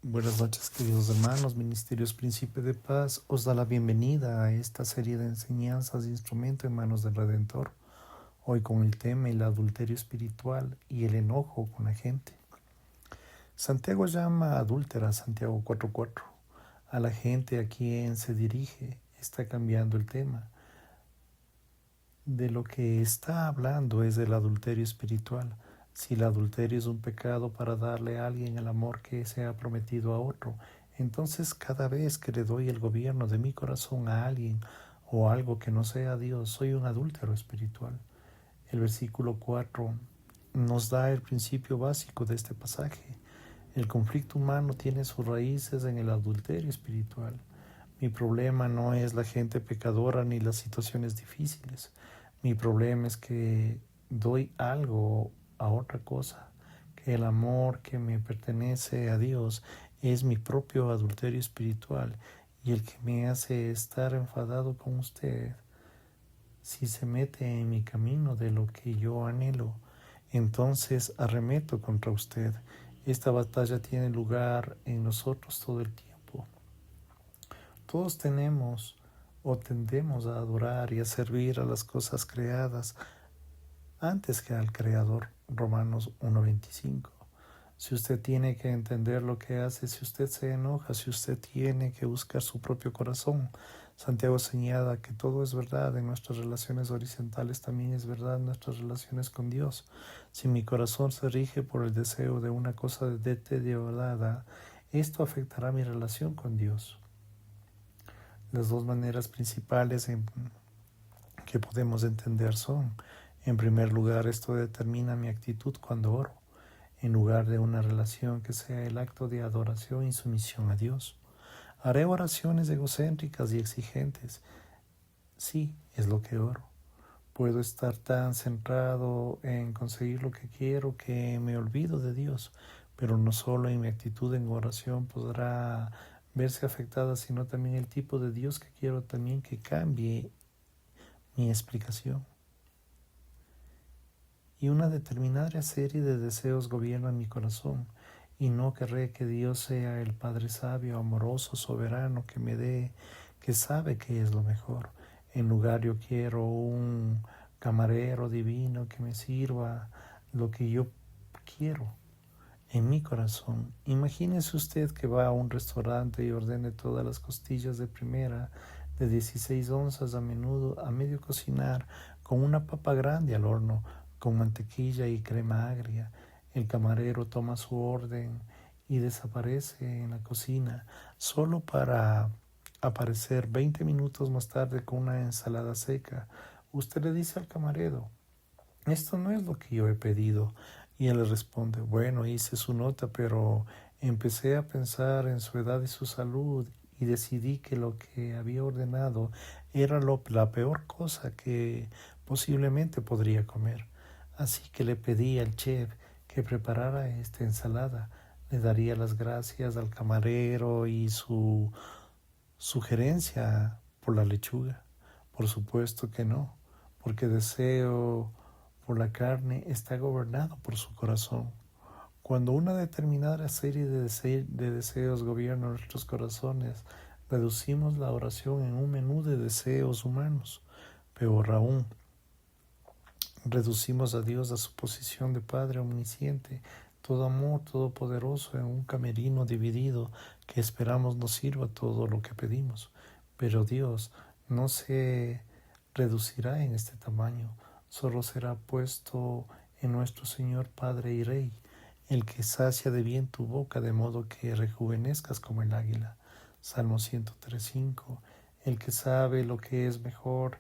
Buenas noches, queridos hermanos. Ministerios Príncipe de Paz os da la bienvenida a esta serie de enseñanzas de Instrumento en Manos del Redentor. Hoy con el tema el adulterio espiritual y el enojo con la gente. Santiago llama adúltera, Santiago 4:4. A la gente a quien se dirige está cambiando el tema. De lo que está hablando es del adulterio espiritual. Si el adulterio es un pecado para darle a alguien el amor que se ha prometido a otro, entonces cada vez que le doy el gobierno de mi corazón a alguien o algo que no sea Dios, soy un adúltero espiritual. El versículo 4 nos da el principio básico de este pasaje. El conflicto humano tiene sus raíces en el adulterio espiritual. Mi problema no es la gente pecadora ni las situaciones difíciles. Mi problema es que doy algo a otra cosa, que el amor que me pertenece a Dios es mi propio adulterio espiritual y el que me hace estar enfadado con usted. Si se mete en mi camino de lo que yo anhelo, entonces arremeto contra usted. Esta batalla tiene lugar en nosotros todo el tiempo. Todos tenemos o tendemos a adorar y a servir a las cosas creadas antes que al Creador. Romanos 1:25. Si usted tiene que entender lo que hace, si usted se enoja, si usted tiene que buscar su propio corazón. Santiago señala que todo es verdad en nuestras relaciones horizontales, también es verdad en nuestras relaciones con Dios. Si mi corazón se rige por el deseo de una cosa deteriorada, esto afectará mi relación con Dios. Las dos maneras principales que podemos entender son, en primer lugar, esto determina mi actitud cuando oro, en lugar de una relación que sea el acto de adoración y sumisión a Dios. Haré oraciones egocéntricas y exigentes. Sí, es lo que oro. Puedo estar tan centrado en conseguir lo que quiero que me olvido de Dios, pero no solo en mi actitud en oración podrá verse afectada, sino también el tipo de Dios que quiero también que cambie mi explicación. Y una determinada serie de deseos gobiernan mi corazón, y no querré que Dios sea el Padre sabio, amoroso, soberano, que me dé, que sabe qué es lo mejor. En lugar yo quiero un camarero divino que me sirva lo que yo quiero en mi corazón. Imagínese usted que va a un restaurante y ordene todas las costillas de primera de 16 onzas a menudo a medio cocinar con una papa grande al horno con mantequilla y crema agria. El camarero toma su orden y desaparece en la cocina solo para aparecer 20 minutos más tarde con una ensalada seca. Usted le dice al camarero: esto no es lo que yo he pedido. Y él le responde: bueno, hice su nota, pero empecé a pensar en su edad y su salud y decidí que lo que había ordenado era la peor cosa que posiblemente podría comer. Así que le pedí al chef que preparara esta ensalada. Le daría las gracias al camarero y su sugerencia por la lechuga. Por supuesto que no, porque deseo por la carne está gobernado por su corazón. Cuando una determinada serie de deseos gobierna nuestros corazones, reducimos la oración en un menú de deseos humanos. Peor aún, reducimos a Dios a su posición de Padre omnisciente, todo amor, todopoderoso, en un camerino dividido que esperamos nos sirva todo lo que pedimos. Pero Dios no se reducirá en este tamaño, solo será puesto en nuestro Señor Padre y Rey, el que sacia de bien tu boca de modo que rejuvenezcas como el águila. Salmo 103:5. El que sabe lo que es mejor,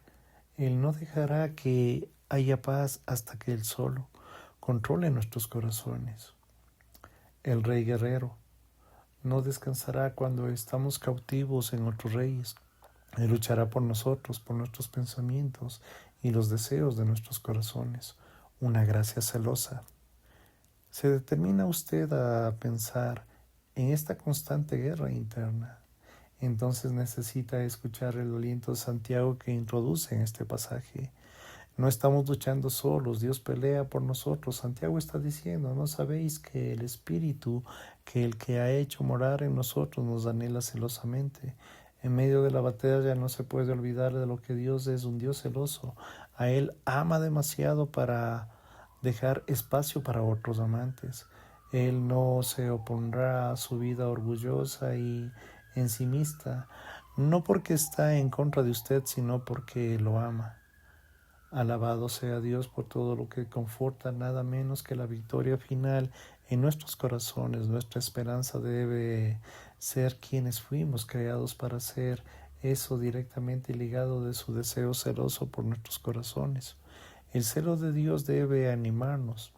Él no dejará que haya paz hasta que Él solo controle nuestros corazones. El Rey guerrero no descansará cuando estamos cautivos en otros reyes. Él luchará por nosotros, por nuestros pensamientos y los deseos de nuestros corazones. Una gracia celosa. Se determina usted a pensar en esta constante guerra interna. Entonces necesita escuchar el aliento de Santiago que introduce en este pasaje. No estamos luchando solos, Dios pelea por nosotros. Santiago está diciendo, ¿no sabéis que el Espíritu, que el que ha hecho morar en nosotros, nos anhela celosamente? En medio de la batalla no se puede olvidar de lo que Dios es, un Dios celoso. A Él ama demasiado para dejar espacio para otros amantes. Él no se opondrá a su vida orgullosa y ensimista, no porque está en contra de usted, sino porque lo ama. Alabado sea Dios por todo lo que conforta, nada menos que la victoria final en nuestros corazones. Nuestra esperanza debe ser quienes fuimos creados para ser, eso directamente ligado de su deseo celoso por nuestros corazones. El celo de Dios debe animarnos.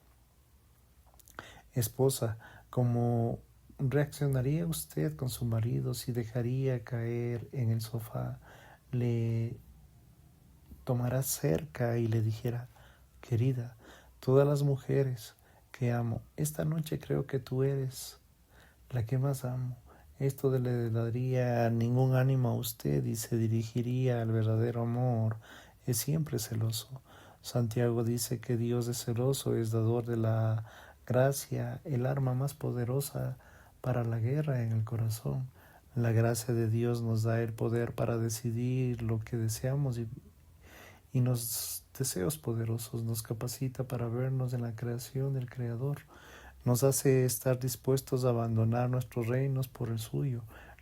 Esposa, ¿cómo reaccionaría usted con su marido si dejaría caer en el sofá? ¿Le tomará cerca y le dijera, querida, todas las mujeres que amo, esta noche creo que tú eres la que más amo? Esto le daría ningún ánimo a usted y se dirigiría al verdadero amor. Es siempre celoso. Santiago dice que Dios es celoso, es dador de la gracia, el arma más poderosa para la guerra en el corazón. La gracia de Dios nos da el poder para decidir lo que deseamos y los deseos poderosos nos capacita para vernos en la creación del Creador. Nos hace estar dispuestos a abandonar nuestros reinos por el suyo.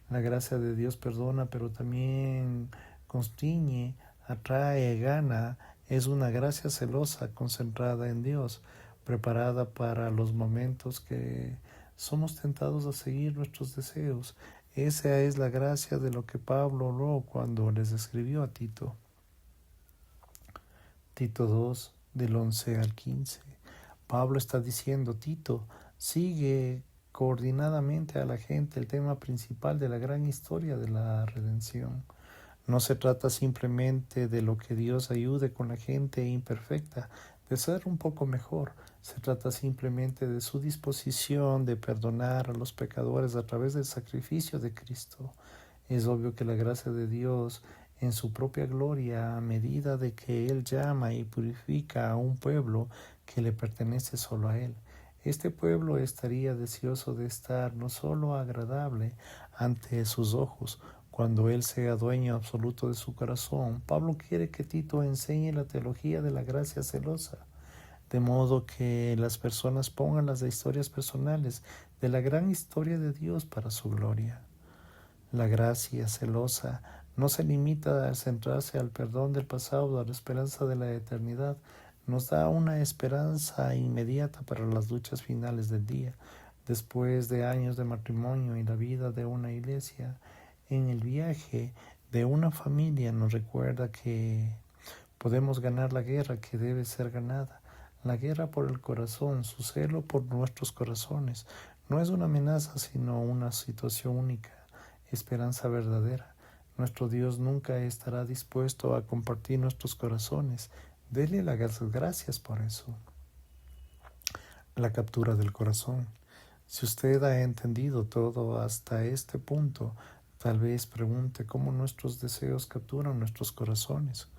La gracia de Dios perdona, pero también constriñe, atrae, gana. Es una gracia celosa, concentrada en Dios, preparada para los momentos que somos tentados a seguir nuestros deseos. Esa es la gracia de lo que Pablo habló cuando les escribió a Tito. Tito 2, del 11 al 15. Pablo está diciendo, Tito, sigue coordinadamente a la gente el tema principal de la gran historia de la redención. No se trata simplemente de lo que Dios ayude con la gente imperfecta, de ser un poco mejor. Se trata simplemente de su disposición de perdonar a los pecadores a través del sacrificio de Cristo. Es obvio que la gracia de Dios en su propia gloria, a medida de que Él llama y purifica a un pueblo que le pertenece solo a Él. Este pueblo estaría deseoso de estar no solo agradable ante sus ojos, cuando Él sea dueño absoluto de su corazón. Pablo quiere que Tito enseñe la teología de la gracia celosa, de modo que las personas pongan las historias personales de la gran historia de Dios para su gloria. La gracia celosa no se limita a centrarse al perdón del pasado, a la esperanza de la eternidad. Nos da una esperanza inmediata para las luchas finales del día. Después de años de matrimonio y la vida de una iglesia, en el viaje de una familia nos recuerda que podemos ganar la guerra que debe ser ganada. La guerra por el corazón, su celo por nuestros corazones, no es una amenaza, sino una situación única, esperanza verdadera. Nuestro Dios nunca estará dispuesto a compartir nuestros corazones. Dele las gracias por eso. La captura del corazón. Si usted ha entendido todo hasta este punto, tal vez pregunte cómo nuestros deseos capturan nuestros corazones,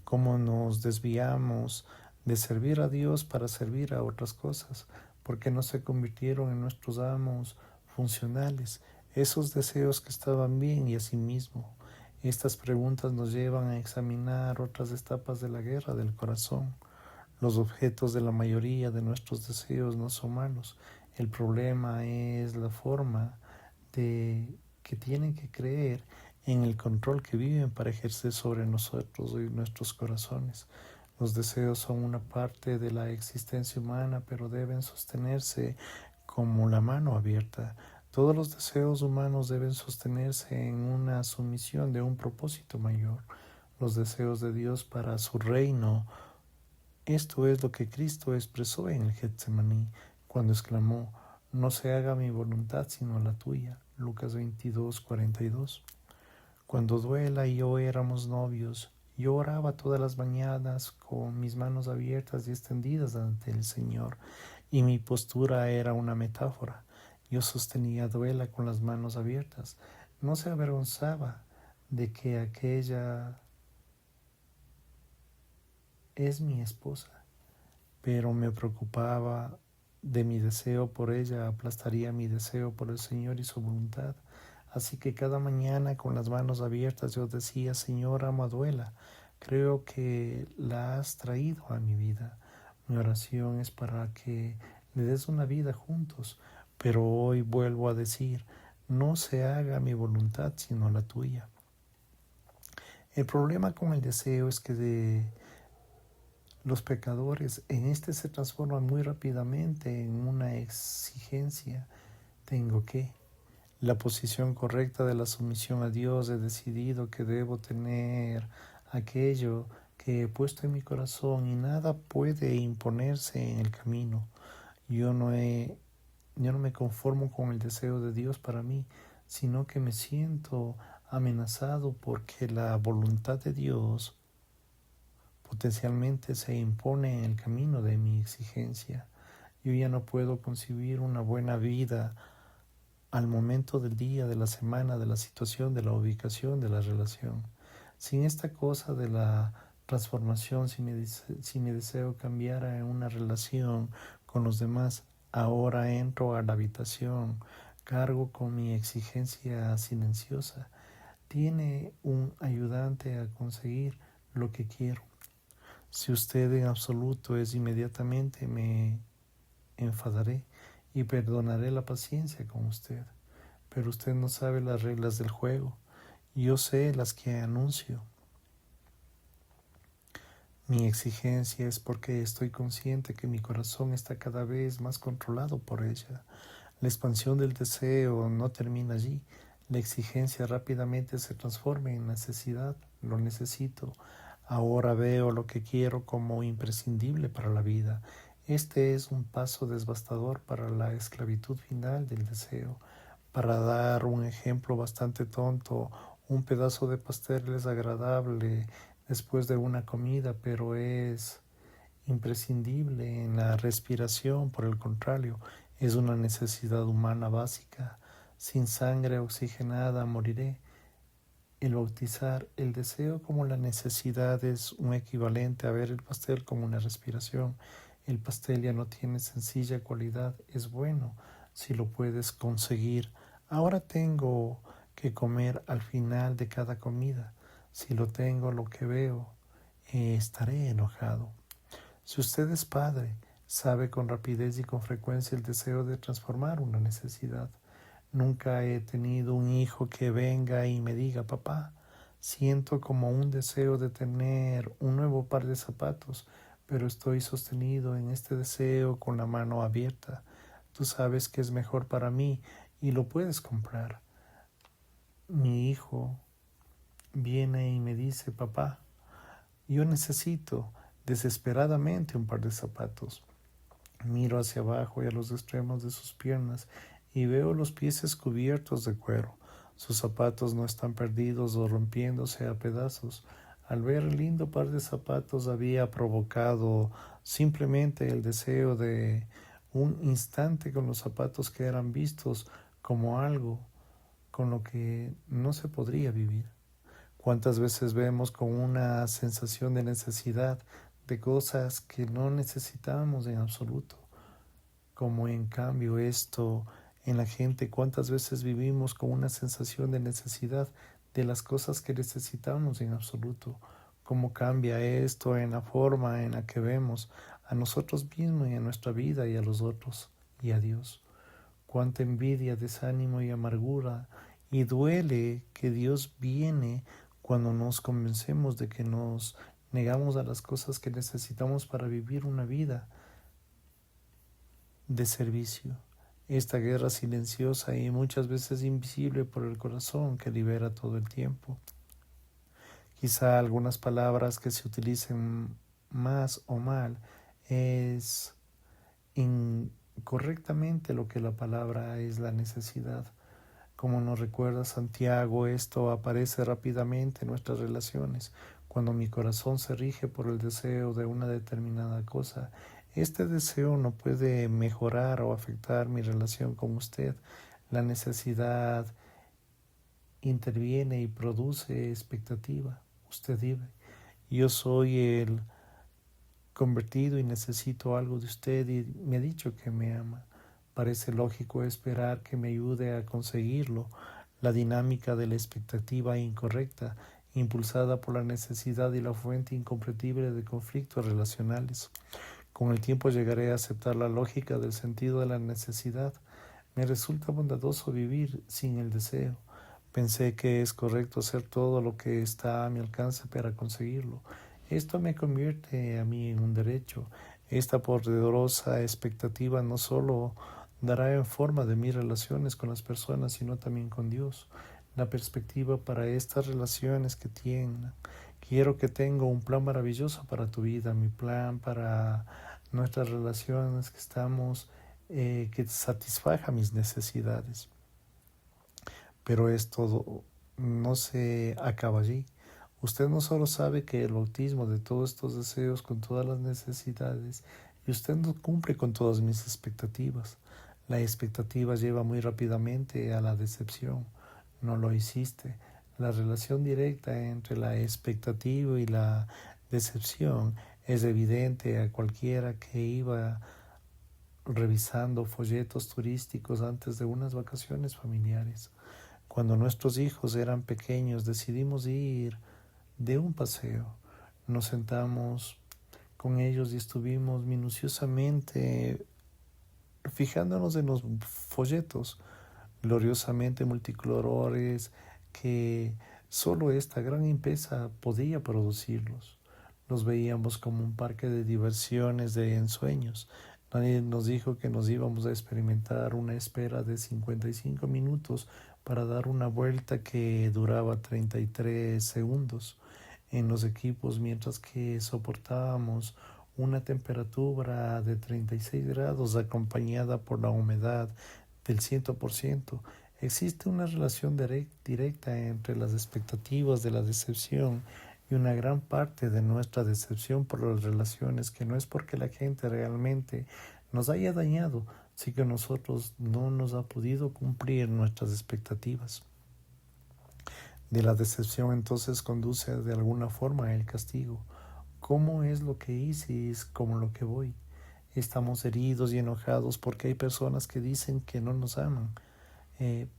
cómo nos desviamos de servir a Dios para servir a otras cosas, porque no se convirtieron en nuestros amos funcionales, esos deseos que estaban bien y asimismo. Estas preguntas nos llevan a examinar otras etapas de la guerra del corazón. Los objetos de la mayoría de nuestros deseos no son malos. El problema es la forma de que tienen que creer en el control que viven para ejercer sobre nosotros y nuestros corazones. Los deseos son una parte de la existencia humana, pero deben sostenerse como la mano abierta. Todos los deseos humanos deben sostenerse en una sumisión de un propósito mayor, los deseos de Dios para su reino. Esto es lo que Cristo expresó en el Getsemaní, cuando exclamó, no se haga mi voluntad sino la tuya. Lucas 22, 42. Cuando Duela y yo éramos novios, yo oraba todas las mañanas con mis manos abiertas y extendidas ante el Señor, y mi postura era una metáfora. Yo sostenía a Duela con las manos abiertas. No se avergonzaba de que aquella es mi esposa, pero me preocupaba de mi deseo por ella, aplastaría mi deseo por el Señor y su voluntad. Así que cada mañana con las manos abiertas yo decía: Señor, amo a Duela, creo que la has traído a mi vida. Mi oración es para que le des una vida juntos, pero hoy vuelvo a decir: no se haga mi voluntad sino la tuya. El problema con el deseo es que los pecadores en este se transforman muy rápidamente en una exigencia. Tengo que. La posición correcta de la sumisión a Dios, he decidido que debo tener aquello que he puesto en mi corazón y nada puede imponerse en el camino. Yo no me conformo con el deseo de Dios para mí, sino que me siento amenazado porque la voluntad de Dios potencialmente se impone en el camino de mi exigencia. Yo ya no puedo concebir una buena vida al momento del día, de la semana, de la situación, de la ubicación, de la relación. Sin esta cosa de la transformación, si mi deseo cambiara en una relación con los demás, ahora entro a la habitación, cargo con mi exigencia silenciosa. Tiene un ayudante a conseguir lo que quiero. Si usted en absoluto es inmediatamente, me enfadaré y perdonaré la paciencia con usted. Pero usted no sabe las reglas del juego. Yo sé las que anuncio. Mi exigencia es porque estoy consciente que mi corazón está cada vez más controlado por ella. La expansión del deseo no termina allí. La exigencia rápidamente se transforma en necesidad. Lo necesito. Ahora veo lo que quiero como imprescindible para la vida. Este es un paso devastador para la esclavitud final del deseo. Para dar un ejemplo bastante tonto, un pedazo de pastel es agradable después de una comida, pero es imprescindible en la respiración. Por el contrario, es una necesidad humana básica. Sin sangre oxigenada moriré. El bautizar el deseo como la necesidad es un equivalente a ver el pastel como una respiración. El pastel ya no tiene sencilla cualidad, es bueno si lo puedes conseguir. Ahora tengo que comer al final de cada comida. Si lo tengo lo que veo, estaré enojado. Si usted es padre, sabe con rapidez y con frecuencia el deseo de transformar una necesidad. Nunca he tenido un hijo que venga y me diga: papá, siento como un deseo de tener un nuevo par de zapatos, pero estoy sostenido en este deseo con la mano abierta. Tú sabes que es mejor para mí y lo puedes comprar. Mi hijo viene y me dice: papá, yo necesito desesperadamente un par de zapatos. Miro hacia abajo y a los extremos de sus piernas y veo los pies cubiertos de cuero. Sus zapatos no están perdidos o rompiéndose a pedazos. Al ver el lindo par de zapatos había provocado simplemente el deseo de un instante con los zapatos que eran vistos como algo con lo que no se podría vivir. ¿Cuántas veces vemos con una sensación de necesidad de cosas que no necesitamos en absoluto? Como en cambio esto en la gente, cuántas veces vivimos con una sensación de necesidad de las cosas que necesitamos en absoluto. Cómo cambia esto en la forma en la que vemos a nosotros mismos y a nuestra vida y a los otros y a Dios. Cuánta envidia, desánimo y amargura, y duele que Dios viene cuando nos convencemos de que nos negamos a las cosas que necesitamos para vivir una vida de servicio. Esta guerra silenciosa y muchas veces invisible por el corazón que libera todo el tiempo. Quizá algunas palabras que se utilicen más o mal es incorrectamente lo que la palabra es la necesidad. Como nos recuerda Santiago, esto aparece rápidamente en nuestras relaciones. Cuando mi corazón se rige por el deseo de una determinada cosa, este deseo no puede mejorar o afectar mi relación con usted. La necesidad interviene y produce expectativa. Usted vive. Yo soy el convertido y necesito algo de usted y me ha dicho que me ama. Parece lógico esperar que me ayude a conseguirlo. La dinámica de la expectativa incorrecta, impulsada por la necesidad y la fuente incomprensible de conflictos relacionales. Con el tiempo llegaré a aceptar la lógica del sentido de la necesidad. Me resulta bondadoso vivir sin el deseo. Pensé que es correcto hacer todo lo que está a mi alcance para conseguirlo. Esto me convierte a mí en un derecho. Esta poderosa expectativa no solo dará en forma de mis relaciones con las personas, sino también con Dios. La perspectiva para estas relaciones que tienen. Quiero que tenga un plan maravilloso para tu vida, mi plan para nuestras relaciones que satisfaga mis necesidades. Pero esto no se acaba allí. Usted no solo sabe que el bautismo de todos estos deseos con todas las necesidades y usted no cumple con todas mis expectativas. La expectativa lleva muy rápidamente a la decepción. No lo hiciste. La relación directa entre la expectativa y la decepción es evidente a cualquiera que iba revisando folletos turísticos antes de unas vacaciones familiares. Cuando nuestros hijos eran pequeños decidimos ir de un paseo. Nos sentamos con ellos y estuvimos minuciosamente fijándonos en los folletos gloriosamente multicolores que solo esta gran empresa podía producirlos. Los veíamos como un parque de diversiones de ensueños. Nadie nos dijo que nos íbamos a experimentar una espera de 55 minutos para dar una vuelta que duraba 33 segundos en los equipos, mientras que soportábamos una temperatura de 36 grados acompañada por la humedad del 100%. Existe una relación directa entre las expectativas de la decepción y una gran parte de nuestra decepción por las relaciones, que no es porque la gente realmente nos haya dañado, sino que nosotros no nos ha podido cumplir nuestras expectativas. De la decepción entonces conduce de alguna forma el castigo. ¿Cómo es lo que hice y es como lo que voy? Estamos heridos y enojados porque hay personas que dicen que no nos aman.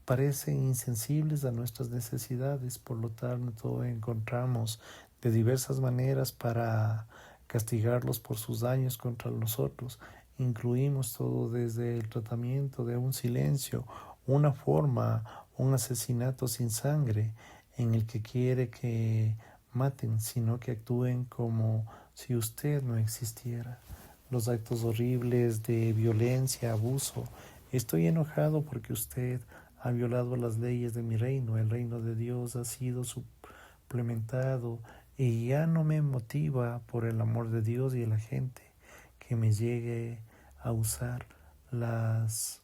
Parecen insensibles a nuestras necesidades, por lo tanto encontramos de diversas maneras para castigarlos por sus daños contra nosotros. Incluimos todo desde el tratamiento de un silencio, una forma, un asesinato sin sangre, en el que quiere que maten, sino que actúen como si usted no existiera. Los actos horribles de violencia, abuso. Estoy enojado porque usted ha violado las leyes de mi reino. El reino de Dios ha sido suplementado y ya no me motiva por el amor de Dios y de la gente que me llegue a usar las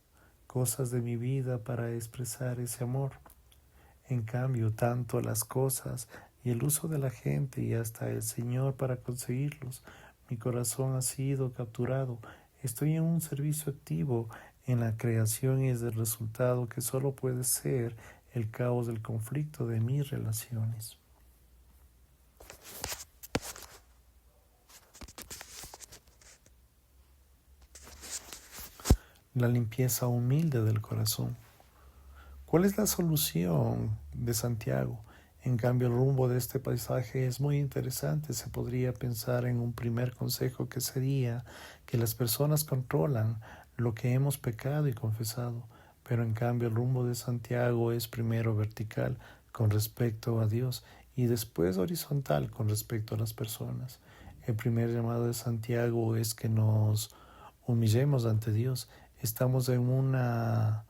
cosas de mi vida para expresar ese amor. En cambio, tanto las cosas y el uso de la gente y hasta el Señor para conseguirlos, mi corazón ha sido capturado. Estoy en un servicio activo en la creación y es el resultado que solo puede ser el caos del conflicto de mis relaciones. La limpieza humilde del corazón. ¿Cuál es la solución de Santiago? En cambio, el rumbo de este paisaje es muy interesante. Se podría pensar en un primer consejo que sería que las personas controlan lo que hemos pecado y confesado, pero en cambio el rumbo de Santiago es primero vertical con respecto a Dios y después horizontal con respecto a las personas. El primer llamado de Santiago es que nos humillemos ante Dios. Estamos en una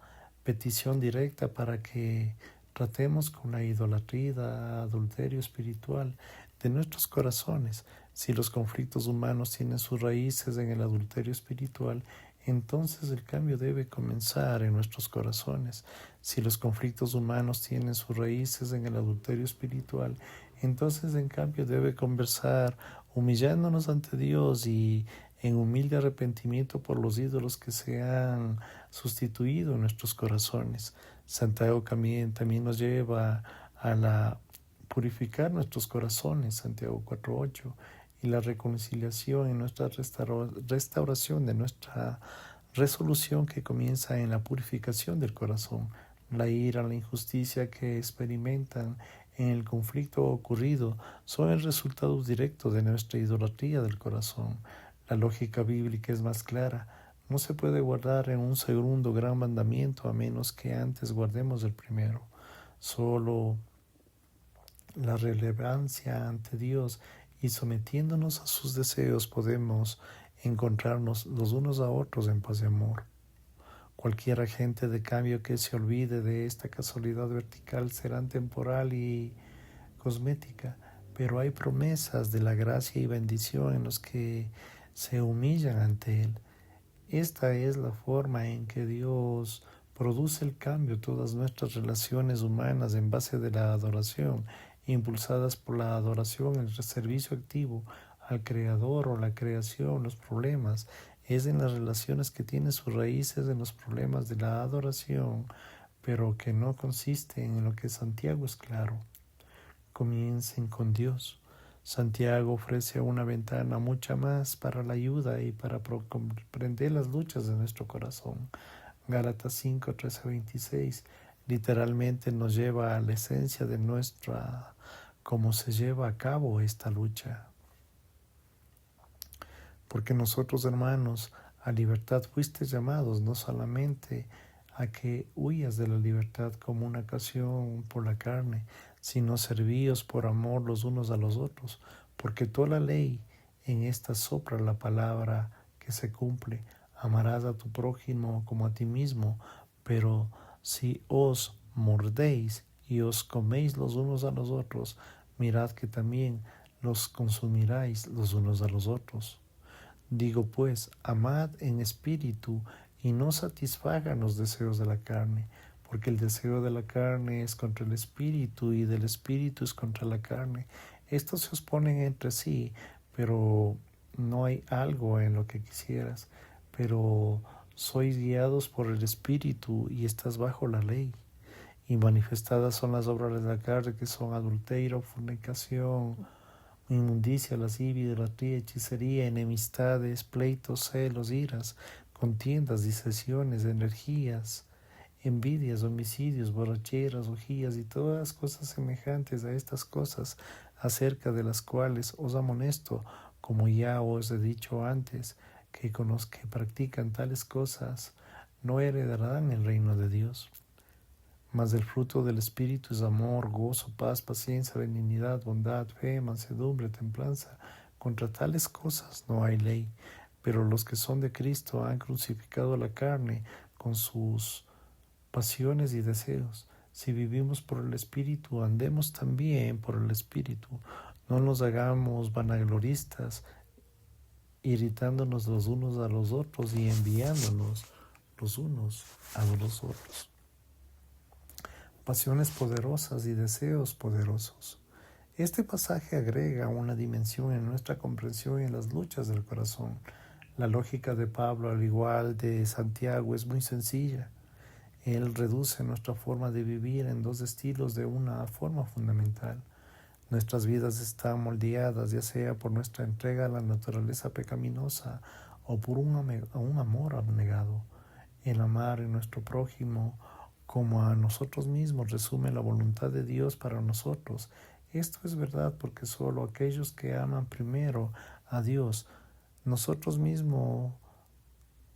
petición directa para que tratemos con la idolatría, adulterio espiritual de nuestros corazones. Si los conflictos humanos tienen sus raíces en el adulterio espiritual, entonces el cambio debe comenzar en nuestros corazones. Si los conflictos humanos tienen sus raíces en el adulterio espiritual, entonces en cambio debe conversar humillándonos ante Dios y en humilde arrepentimiento por los ídolos que se han sustituido en nuestros corazones. Santiago también nos lleva a purificar nuestros corazones, Santiago 4:8, y la reconciliación en nuestra restauración de nuestra resolución que comienza en la purificación del corazón. La ira, la injusticia que experimentan en el conflicto ocurrido son el resultado directo de nuestra idolatría del corazón. La lógica bíblica es más clara. No se puede guardar en un segundo gran mandamiento a menos que antes guardemos el primero. Solo la relevancia ante Dios y sometiéndonos a sus deseos podemos encontrarnos los unos a otros en paz y amor. Cualquier agente de cambio que se olvide de esta casualidad vertical será temporal y cosmética, pero hay promesas de la gracia y bendición en los que se humillan ante Él. Esta es la forma en que Dios produce el cambio. Todas nuestras relaciones humanas en base de la adoración, impulsadas por la adoración, el servicio activo al Creador o la creación, los problemas, es en las relaciones que tienen sus raíces en los problemas de la adoración, pero que no consisten en lo que Santiago es claro. Comiencen con Dios. Santiago ofrece una ventana mucha más para la ayuda y para comprender las luchas de nuestro corazón. Gálatas 5, 13-26 literalmente nos lleva a la esencia de nuestra, cómo se lleva a cabo esta lucha. Porque nosotros, hermanos, a libertad fuiste llamados, no solamente a que huyas de la libertad como una ocasión por la carne, sino servíos por amor los unos a los otros, porque toda la ley en esta sopra la palabra que se cumple: amarás a tu prójimo como a ti mismo. Pero si os mordéis y os coméis los unos a los otros, mirad que también los consumiráis los unos a los otros. Digo pues, amad en espíritu y no satisfagan los deseos de la carne, porque el deseo de la carne es contra el espíritu y del espíritu es contra la carne. Estos se oponen entre sí, pero no hay algo en lo que quisieras. Pero sois guiados por el espíritu y estás bajo la ley. Y manifestadas son las obras de la carne, que son adulterio, fornicación, inmundicia, lascivia, idolatría, hechicería, enemistades, pleitos, celos, iras, contiendas, disensiones, energías, envidias, homicidios, borracheras, orgías y todas cosas semejantes a estas cosas, acerca de las cuales os amonesto, como ya os he dicho antes, que con los que practican tales cosas no heredarán el reino de Dios. Mas el fruto del Espíritu es amor, gozo, paz, paciencia, benignidad, bondad, fe, mansedumbre, templanza. Contra tales cosas no hay ley. Pero los que son de Cristo han crucificado la carne con sus pasiones y deseos. Si vivimos por el Espíritu, andemos también por el Espíritu. No nos hagamos vanagloristas, irritándonos los unos a los otros y enviándonos los unos a los otros. Pasiones poderosas y deseos poderosos. Este pasaje agrega una dimensión en nuestra comprensión y en las luchas del corazón. La lógica de Pablo, al igual de Santiago, es muy sencilla. Él reduce nuestra forma de vivir en dos estilos de una forma fundamental. Nuestras vidas están moldeadas ya sea por nuestra entrega a la naturaleza pecaminosa o por un amor abnegado. El amar en nuestro prójimo como a nosotros mismos resume la voluntad de Dios para nosotros. Esto es verdad porque solo aquellos que aman primero a Dios, nosotros mismos,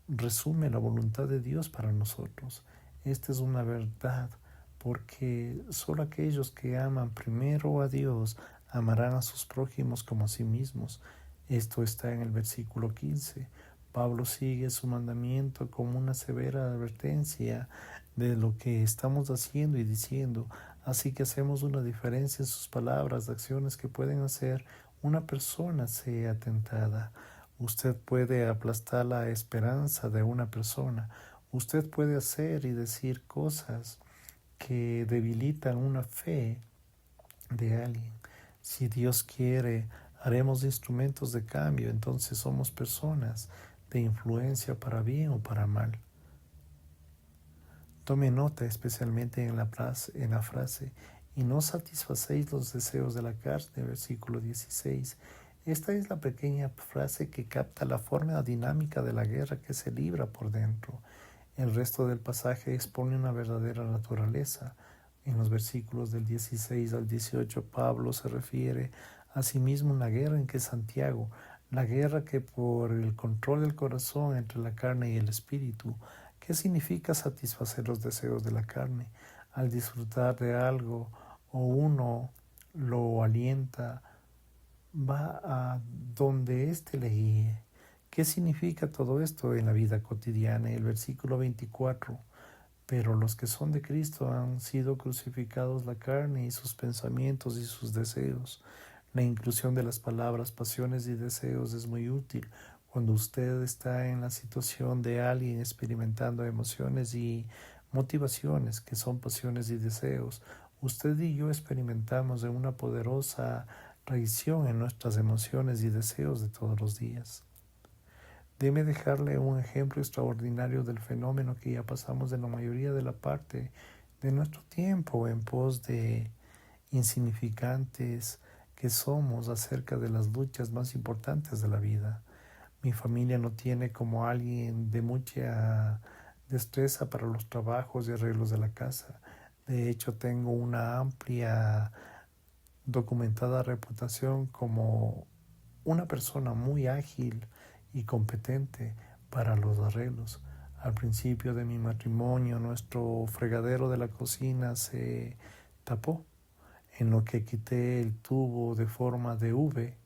resume la voluntad de Dios para nosotros. Esta es una verdad porque solo aquellos que aman primero a Dios amarán a sus prójimos como a sí mismos. Esto está en el versículo 15. Pablo sigue su mandamiento como una severa advertencia de lo que estamos haciendo y diciendo, así que hacemos una diferencia en sus palabras, acciones que pueden hacer una persona sea tentada. Usted puede aplastar la esperanza de una persona. Usted puede hacer y decir cosas que debilitan una fe de alguien. Si Dios quiere, haremos instrumentos de cambio, entonces somos personas de influencia para bien o para mal. Tome nota especialmente en la frase, y no satisfacéis los deseos de la carne, versículo 16. Esta es la pequeña frase que capta la forma dinámica de la guerra que se libra por dentro. El resto del pasaje expone una verdadera naturaleza. En los versículos del 16 al 18, Pablo se refiere a sí mismo a una guerra en que Santiago, la guerra que por el control del corazón entre la carne y el espíritu, ¿qué significa satisfacer los deseos de la carne? Al disfrutar de algo o uno lo alienta, va a donde éste le guíe. ¿Qué significa todo esto en la vida cotidiana? El versículo 24. Pero los que son de Cristo han sido crucificados la carne y sus pensamientos y sus deseos. La inclusión de las palabras pasiones y deseos es muy útil cuando usted está en la situación de alguien experimentando emociones y motivaciones que son pasiones y deseos. Usted y yo experimentamos de una poderosa traición en nuestras emociones y deseos de todos los días. Debe dejarle un ejemplo extraordinario del fenómeno que ya pasamos en la mayoría de la parte de nuestro tiempo en pos de insignificantes que somos acerca de las luchas más importantes de la vida. Mi familia no tiene como alguien de mucha destreza para los trabajos y arreglos de la casa. De hecho, tengo una amplia documentada reputación como una persona muy ágil y competente para los arreglos. Al principio de mi matrimonio, nuestro fregadero de la cocina se tapó, en lo que quité el tubo de forma de V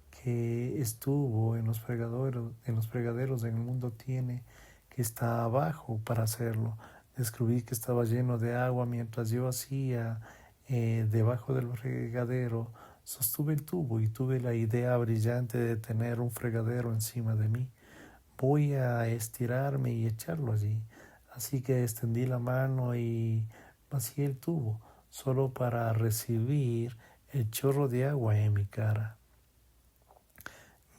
que estuvo en los fregaderos en el mundo tiene, que está abajo para hacerlo. Descubrí que estaba lleno de agua mientras yo hacía debajo del fregadero. Sostuve el tubo y tuve la idea brillante de tener un fregadero encima de mí. Voy a estirarme y echarlo allí. Así que extendí la mano y vacié el tubo, solo para recibir el chorro de agua en mi cara,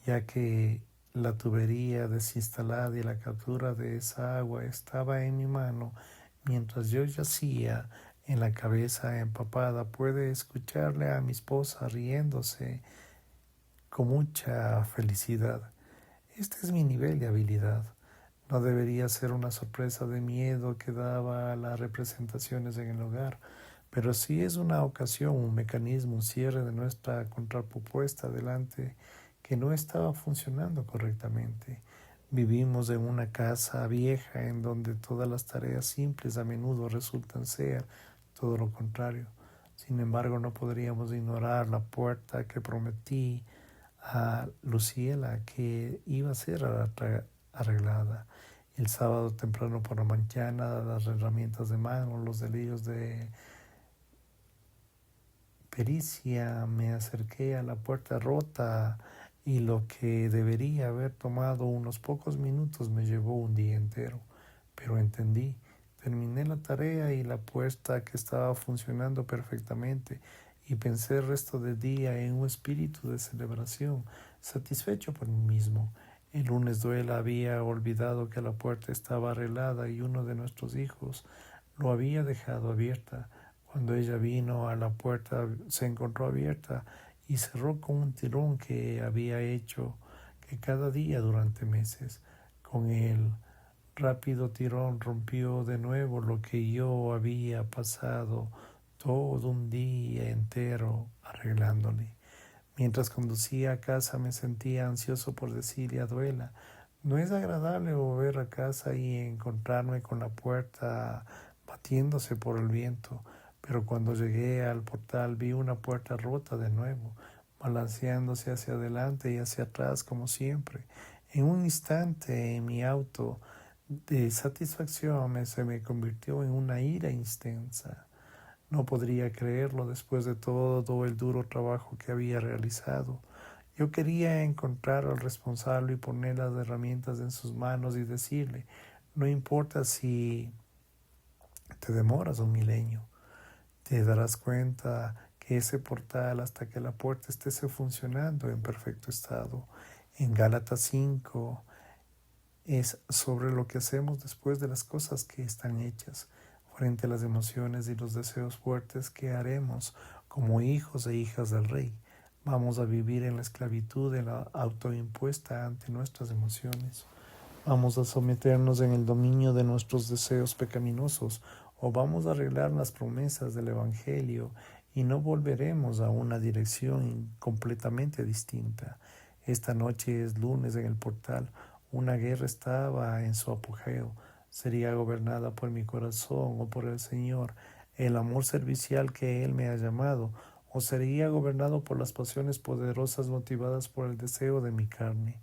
ya que la tubería desinstalada y la captura de esa agua estaba en mi mano mientras yo yacía en la cabeza empapada. Puede escucharle a mi esposa riéndose con mucha felicidad. Este es mi nivel de habilidad. No debería ser una sorpresa de miedo que daba a las representaciones en el hogar, pero sí es una ocasión, un mecanismo, un cierre de nuestra contrapropuesta delante que no estaba funcionando correctamente. Vivimos en una casa vieja en donde todas las tareas simples a menudo resultan ser todo lo contrario. Sin embargo, no podríamos ignorar la puerta que prometí a Luciela que iba a ser arreglada. El sábado temprano por la mañana, las herramientas de mano, los delirios de pericia, me acerqué a la puerta rota y lo que debería haber tomado unos pocos minutos me llevó un día entero. Pero entendí, terminé la tarea y la puerta que estaba funcionando perfectamente y pensé el resto del día en un espíritu de celebración, satisfecho por mí mismo. El lunes Duela había olvidado que la puerta estaba arreglada y uno de nuestros hijos lo había dejado abierta. Cuando ella vino a la puerta se encontró abierta y cerró con un tirón que había hecho que cada día durante meses. Con el rápido tirón rompió de nuevo lo que yo había pasado todo un día entero arreglándole. Mientras conducía a casa me sentía ansioso por decirle a Duela, no es agradable volver a casa y encontrarme con la puerta batiéndose por el viento, pero cuando llegué al portal vi una puerta rota de nuevo, balanceándose hacia adelante y hacia atrás como siempre. En un instante en mi auto de satisfacción se me convirtió en una ira intensa. No podría creerlo después de todo el duro trabajo que había realizado. Yo quería encontrar al responsable y poner las herramientas en sus manos y decirle, no importa si te demoras un milenio, te darás cuenta que ese portal hasta que la puerta esté funcionando en perfecto estado. En Gálatas 5 es sobre lo que hacemos después de las cosas que están hechas, frente a las emociones y los deseos fuertes que haremos como hijos e hijas del Rey. Vamos a vivir en la esclavitud de la autoimpuesta ante nuestras emociones. Vamos a someternos en el dominio de nuestros deseos pecaminosos o vamos a arreglar las promesas del Evangelio y no volveremos a una dirección completamente distinta. Esta noche es lunes en el portal. Una guerra estaba en su apogeo. Sería gobernada por mi corazón o por el Señor, el amor servicial que Él me ha llamado, o sería gobernado por las pasiones poderosas motivadas por el deseo de mi carne.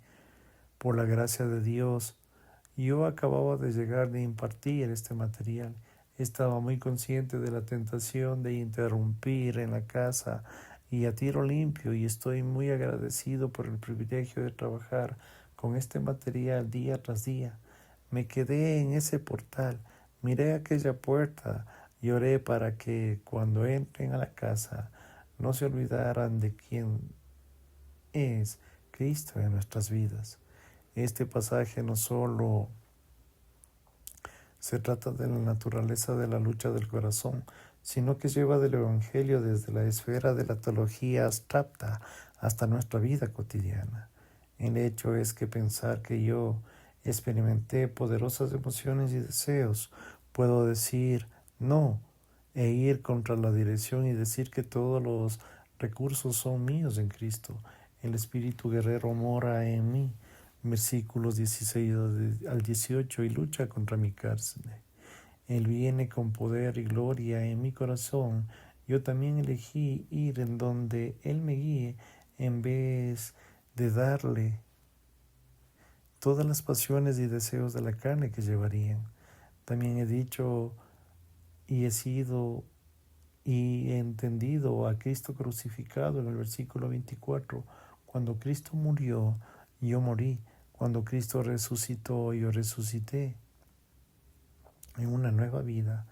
Por la gracia de Dios, yo acababa de llegar de impartir este material. Estaba muy consciente de la tentación de interrumpir en la casa y a tiro limpio, y estoy muy agradecido por el privilegio de trabajar con este material día tras día. Me quedé en ese portal, miré aquella puerta y oré para que cuando entren a la casa no se olvidaran de quién es Cristo en nuestras vidas. Este pasaje no solo se trata de la naturaleza de la lucha del corazón, sino que lleva del Evangelio desde la esfera de la teología abstracta hasta nuestra vida cotidiana. El hecho es que pensar que yo experimenté poderosas emociones y deseos, puedo decir no e ir contra la dirección y decir que todos los recursos son míos en Cristo. El espíritu guerrero mora en mí. Versículos 16 al 18, y lucha contra mi carne. Él viene con poder y gloria en mi corazón. Yo también elegí ir en donde Él me guíe en vez de darle todas las pasiones y deseos de la carne que llevarían. También he dicho y he sido y he entendido a Cristo crucificado en el versículo 24. Cuando Cristo murió, yo morí. Cuando Cristo resucitó, yo resucité en una nueva vida.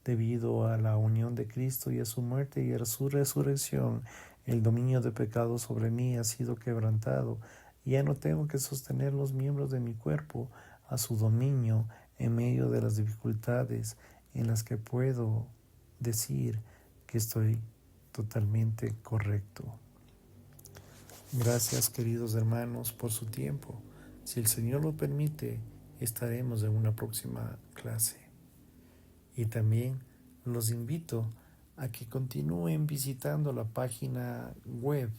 Debido a la unión de Cristo y a su muerte y a su resurrección, el dominio de pecado sobre mí ha sido quebrantado. Ya no tengo que sostener los miembros de mi cuerpo a su dominio en medio de las dificultades en las que puedo decir que estoy totalmente correcto. Gracias, queridos hermanos, por su tiempo. Si el Señor lo permite, estaremos en una próxima clase. Y también los invito a que continúen visitando la página web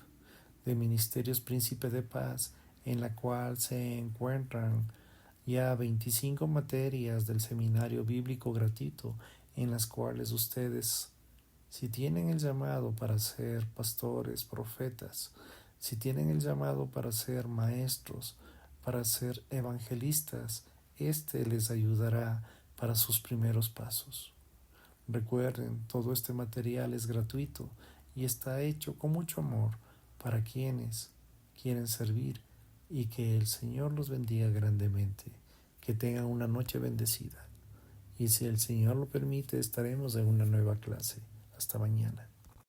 de Ministerios Príncipe de Paz, en la cual se encuentran ya 25 materias del seminario bíblico gratuito, en las cuales ustedes, si tienen el llamado para ser pastores, profetas, si tienen el llamado para ser maestros, para ser evangelistas, este les ayudará para sus primeros pasos. Recuerden, todo este material es gratuito y está hecho con mucho amor para quienes quieren servir, y que el Señor los bendiga grandemente. Que tengan una noche bendecida. Y si el Señor lo permite, estaremos en una nueva clase. Hasta mañana.